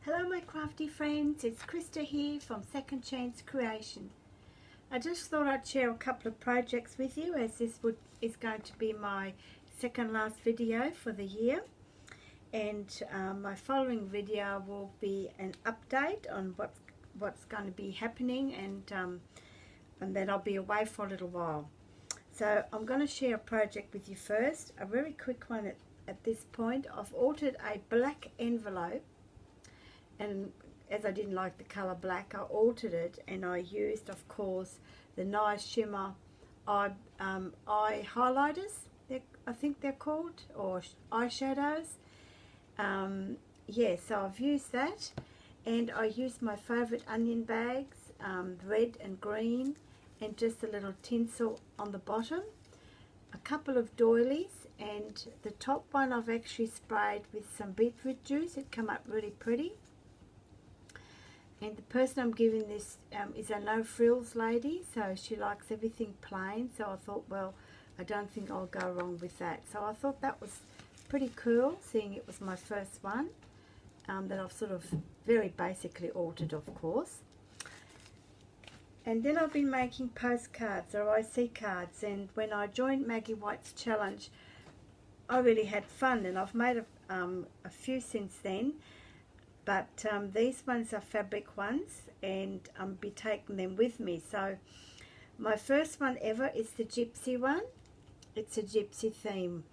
Hello my crafty friends, it's Krista here from Second Chance Creation. I just thought I'd share a couple of projects with you, as this is going to be my second last video for the year, and my following video will be an update on what's going to be happening, and then I'll be away for a little while. So I'm going to share a project with you first, a very quick one at this point. I've altered a black envelope, and as I didn't like the colour black, I altered it, and I used, of course, the nice shimmer eye highlighters, I think they're called, or eyeshadows. Yeah, so I've used that, and I used my favourite onion bags, red and green, and just a little tinsel on the bottom, a couple of doilies, and the top one I've actually sprayed with some beetroot juice. It came up really pretty. And the person I'm giving this is a no frills lady, so she likes everything plain, so I thought, well, I don't think I'll go wrong with that. So I thought that was pretty cool, seeing it was my first one that I've sort of very basically altered, of course. And then I've been making postcards or IC cards, and when I joined Maggie White's challenge, I really had fun, and I've made a few since then. But these ones are fabric ones, and I'll be taking them with me. So my first one ever is the gypsy one. It's a gypsy theme,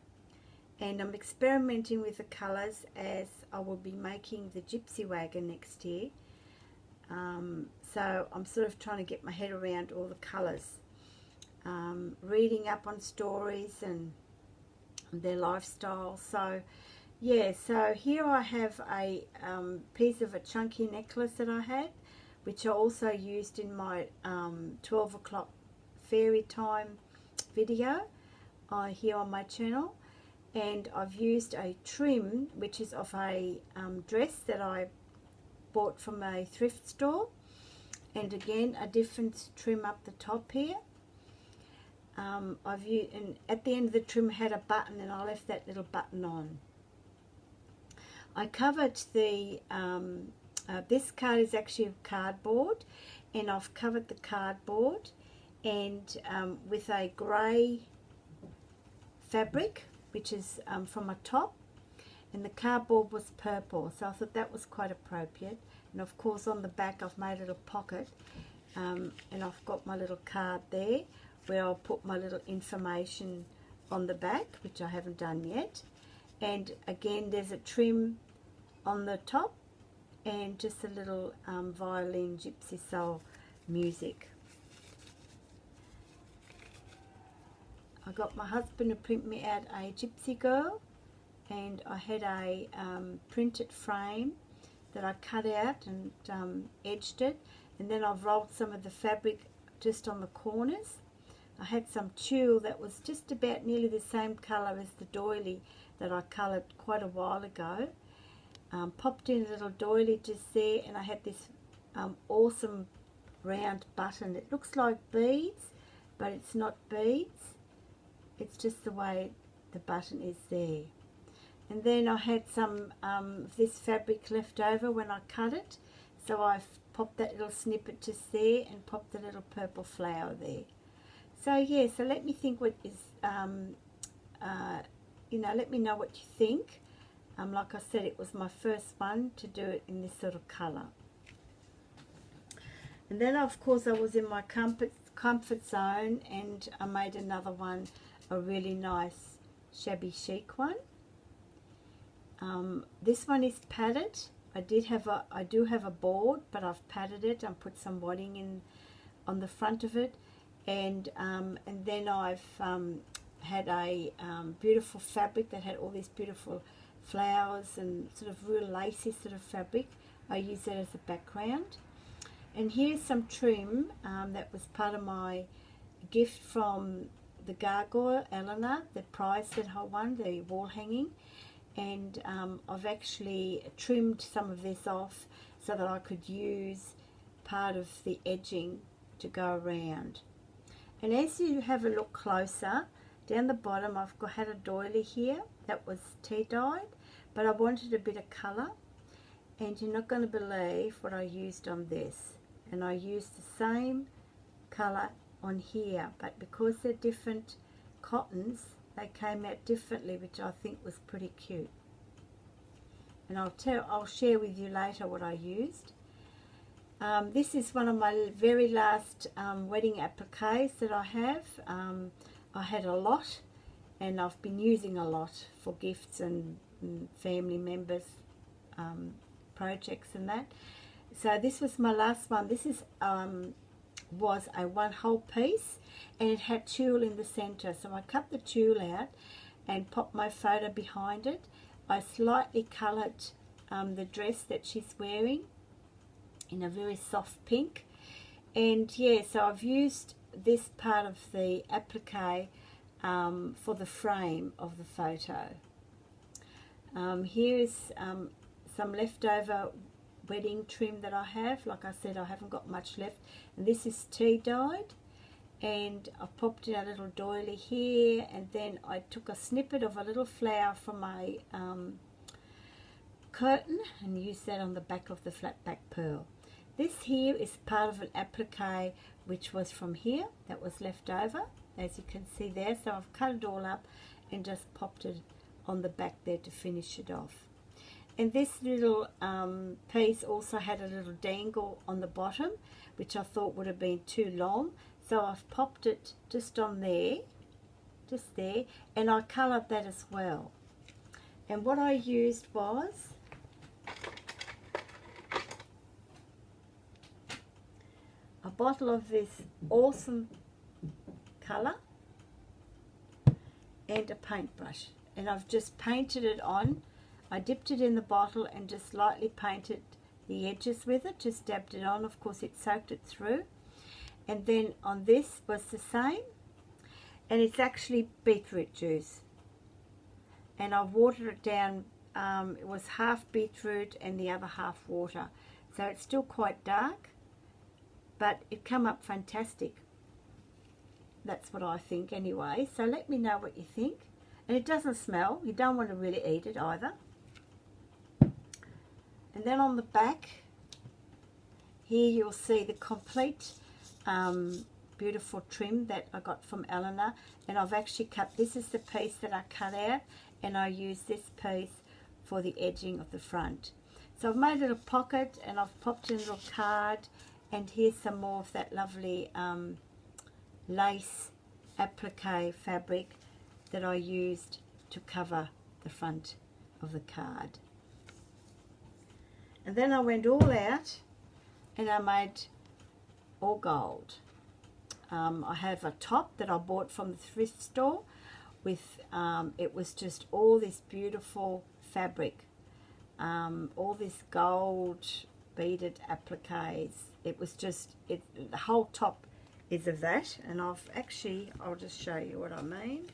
and I'm experimenting with the colours, as I will be making the gypsy wagon next year. So I'm sort of trying to get my head around all the colours, reading up on stories and their lifestyle. So yeah, so here I have a piece of a chunky necklace that I had, which I also used in my 12 o'clock fairy time video here on my channel. And I've used a trim, which is of a dress that I bought from a thrift store, and again a different trim up the top here. I've used, and at the end of the trim had a button, and I left that little button on. I covered the, this card is actually of cardboard, and I've covered the cardboard and with a grey fabric, which is from a top, and the cardboard was purple, so I thought that was quite appropriate. And of course on the back I've made a little pocket, and I've got my little card there where I'll put my little information on the back, which I haven't done yet. And again there's a trim on the top, and just a little violin gypsy soul music. I got my husband to print me out a gypsy girl, and I had a printed frame that I cut out and edged it, and then I've rolled some of the fabric just on the corners. I had some tulle that was just about nearly the same colour as the doily that I coloured quite a while ago. Popped in a little doily just there, and I had this awesome round button. It looks like beads, but it's not beads. It's just the way the button is there. And then I had some of this fabric left over when I cut it, so I've popped that little snippet just there and popped the little purple flower there. So yeah, so let me think what is, you know, let me know what you think. Like I said, it was my first one to do it in this sort of colour. And then of course I was in my comfort zone, and I made another one, a really nice shabby chic one. This one is padded. I do have a board, but I've padded it and put some wadding in on the front of it, and then I've had a beautiful fabric that had all these beautiful flowers and sort of real lacy sort of fabric. I use that as a background. And here's some trim that was part of my gift from the Gargoyle, Eleanor, the prize that I won, the wall hanging. And I've actually trimmed some of this off so that I could use part of the edging to go around. And as you have a look closer, down the bottom had a doily here that was tea dyed, but I wanted a bit of colour, And you're not going to believe what I used on this. And I used the same colour on here, but because they're different cottons, they came out differently, which I think was pretty cute. And I'll share with you later what I used. This is one of my very last wedding appliques that I have. I had a lot, and I've been using a lot for gifts and family members, projects and that. So this was my last one. This is was a one whole piece, and it had tulle in the center. So I cut the tulle out and popped my photo behind it. I slightly coloured the dress that she's wearing in a very soft pink. And yeah, so I've used this part of the applique for the frame of the photo. Here is some leftover wedding trim that I have. Like I said, I haven't got much left, and this is tea dyed, and I popped in a little doily here, and then I took a snippet of a little flower from my curtain and used that on the back of the flat back pearl. This here is part of an applique which was from here that was left over, as you can see there. So I've cut it all up and just popped it on the back there to finish it off. And this little piece also had a little dangle on the bottom, which I thought would have been too long. So I've popped it just on there, just there, and I coloured that as well. And what I used was a bottle of this awesome colour and a paintbrush. And I've just painted it on. I dipped it in the bottle and just lightly painted the edges with it, just dabbed it on. Of course, it soaked it through. And then on this was the same, and it's actually beetroot juice. And I watered it down. It was half beetroot and the other half water. So it's still quite dark, but it came up fantastic. That's what I think anyway. So let me know what you think. And it doesn't smell. You don't want to really eat it either. And then on the back, here you'll see the complete beautiful trim that I got from Eleanor. And I've actually cut, this is the piece that I cut out, and I used this piece for the edging of the front. So I've made a little pocket, and I've popped in a little card, and here's some more of that lovely lace applique fabric that I used to cover the front of the card. And then I went all out and I made all gold. I have a top that I bought from the thrift store with, it was just all this beautiful fabric, all this gold beaded appliques. It was just, the whole top is of that, and I'll just show you what I mean.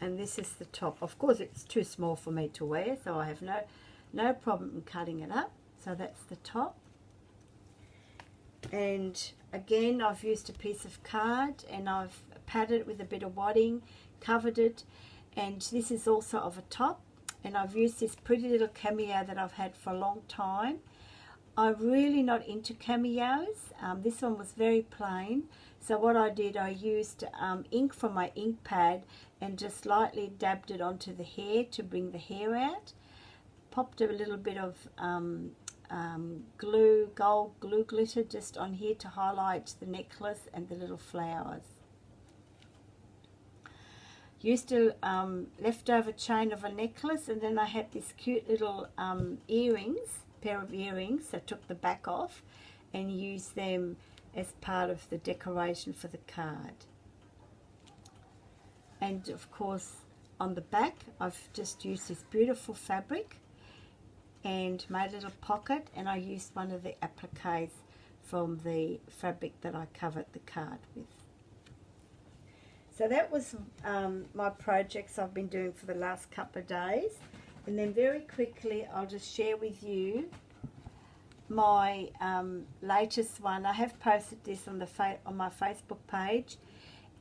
And this is the top. Of course, it's too small for me to wear, so I have no problem in cutting it up. So that's the top. And again, I've used a piece of card, and I've padded it with a bit of wadding, covered it, and this is also of a top. And I've used this pretty little cameo that I've had for a long time. I'm really not into cameos. This one was very plain. So what I did, I used ink from my ink pad and just lightly dabbed it onto the hair to bring the hair out. Popped a little bit of gold glue glitter just on here to highlight the necklace and the little flowers. Used a leftover chain of a necklace, and then I had this cute little pair of earrings. I took the back off and used them as part of the decoration for the card. And of course on the back I've just used this beautiful fabric and made a little pocket, and I used one of the appliques from the fabric that I covered the card with. So that was my projects I've been doing for the last couple of days. And then very quickly I'll just share with you my latest one. I have posted this on my Facebook page,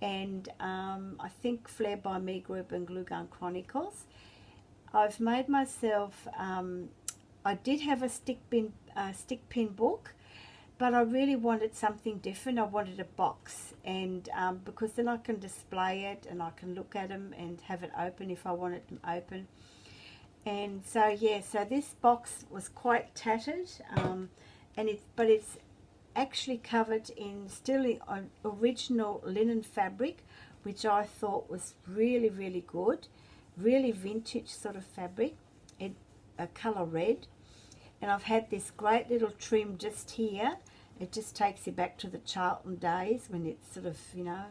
and I think Flair by Me Group and Glue Gun Chronicles. I've made myself, I did have a stick pin book, but I really wanted something different. I wanted a box, and because then I can display it and I can look at them and have it open if I wanted them open. And so yeah, so this box was quite tattered, but it's actually covered in still original linen fabric, which I thought was really, really good, really vintage sort of fabric, a colour red. And I've had this great little trim just here. It just takes you back to the Charlton days when it sort of, you know,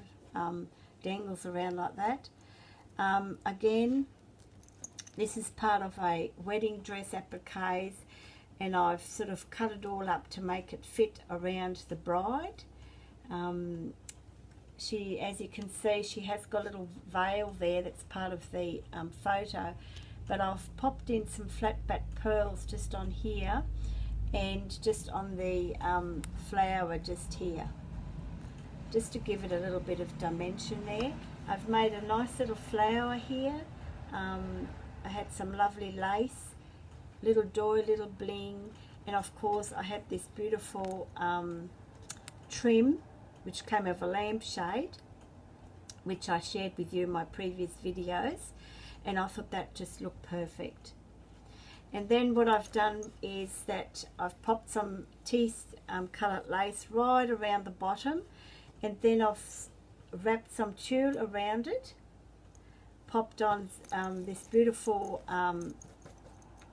dangles around like that. Again, this is part of a wedding dress appliques, and I've sort of cut it all up to make it fit around the bride. She, as you can see, she has got a little veil there that's part of the photo, but I've popped in some flat back pearls just on here and just on the flower just here, just to give it a little bit of dimension there. I've made a nice little flower here. I had some lovely lace, little doily, little bling, and of course I had this beautiful trim which came of a lampshade, which I shared with you in my previous videos, and I thought that just looked perfect. And then what I've done is that I've popped some tea coloured lace right around the bottom, and then I've wrapped some tulle around it, popped on this beautiful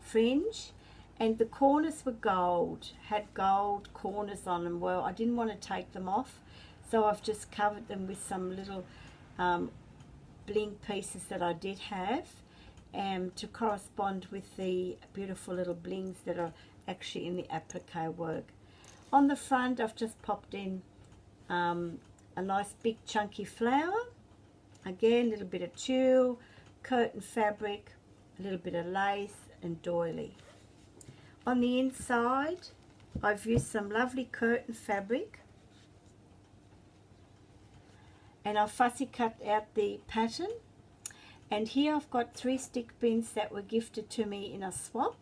fringe, and the corners were gold, had gold corners on them. Well, I didn't want to take them off, so I've just covered them with some little bling pieces that I did have, to correspond with the beautiful little blings that are actually in the applique work. On the front, I've just popped in a nice big chunky flower. Again, a little bit of tulle, curtain fabric, a little bit of lace and doily. On the inside, I've used some lovely curtain fabric, and I've fussy cut out the pattern. And here I've got 3 stick pins that were gifted to me in a swap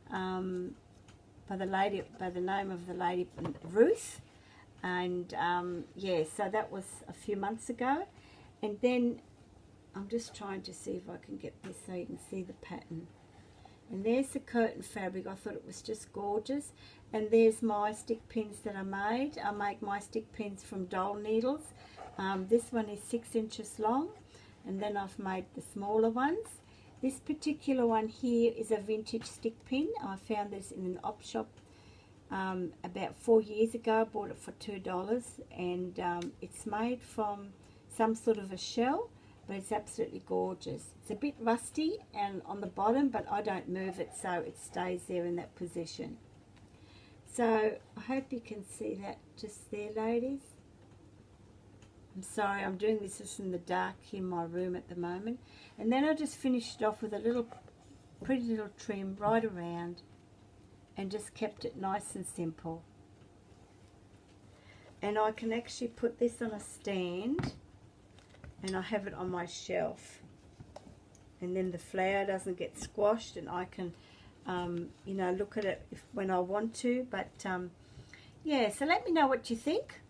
by the name of the lady Ruth. And yeah, so that was a few months ago. And then I'm just trying to see if I can get this so you can see the pattern. And there's the curtain fabric. I thought it was just gorgeous. And there's my stick pins that I made. I make my stick pins from doll needles. This one is 6 inches long, and then I've made the smaller ones. This particular one here is a vintage stick pin. I found this in an op shop about 4 years ago. I bought it for $2, and it's made from some sort of a shell, but it's absolutely gorgeous. It's a bit rusty and on the bottom, but I don't move it, so it stays there in that position. So I hope you can see that just there, ladies. I'm sorry, I'm doing this just in the dark in my room at the moment. And then I just finished it off with a little pretty little trim right around, and just kept it nice and simple. And I can actually put this on a stand, and I have it on my shelf, and then the flower doesn't get squashed, and I can you know, look at it when I want to. But yeah, so let me know what you think.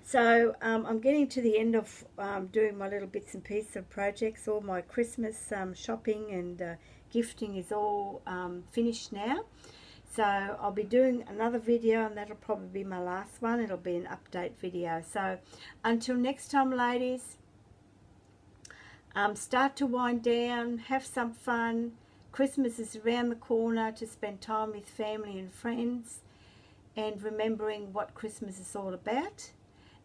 So I'm getting to the end of doing my little bits and pieces of projects. All my Christmas shopping and gifting is all finished now. So I'll be doing another video, and that'll probably be my last one. It'll be an update video. So until next time, ladies, start to wind down, have some fun. Christmas is around the corner, to spend time with family and friends, and remembering what Christmas is all about.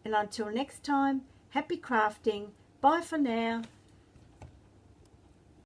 And until next time, happy crafting. Bye for now.